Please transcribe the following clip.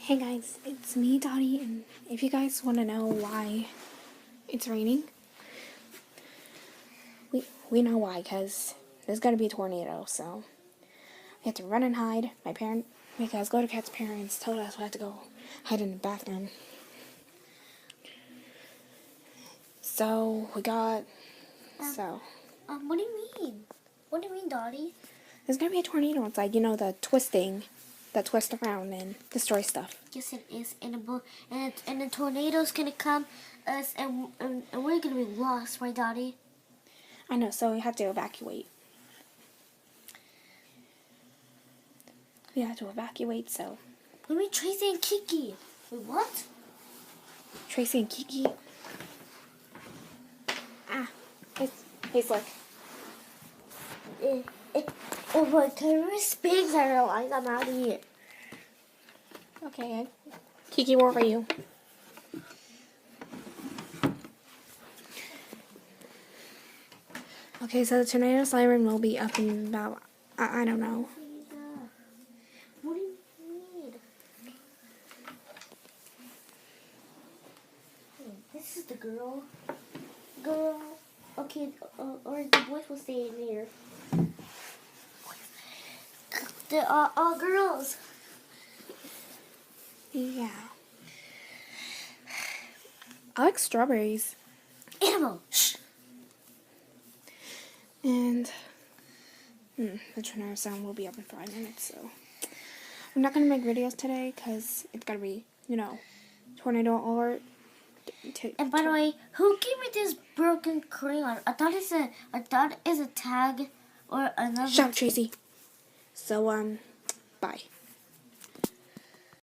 Hey guys, it's me, Dottie, and if you guys want to know why it's raining, we know why, because there's going to be a tornado, so we have to run and hide. Because Go to Cat's parents told us we had to go hide in the bathroom. So, what do you mean? What do you mean, Dottie? There's going to be a tornado outside, the twisting, that twist around and destroy stuff. Yes, it is. And the tornado's going to come us, and we're going to be lost, right, Dottie? I know, so we have to evacuate. We have to evacuate, so... We mean Tracy and Kiki. Wait, what? Tracy and Kiki? Hey, Slick. Oh my God, Spigs, I realize I'm out of here. Okay, Kiki, where are you? Okay, so the tornado siren will be up in about, I don't know. What do you need? This is the girl. Okay, or the boys will stay in here. They're all girls. Yeah. I like strawberries. Animal. Shh. And the tornado sound will be up in 5 minutes, so I'm not going to make videos today because it's got to be, tornado alert. And by the way, who gave me this broken crayon? I thought it's a tag or another. Shut up, Tracy. So, bye.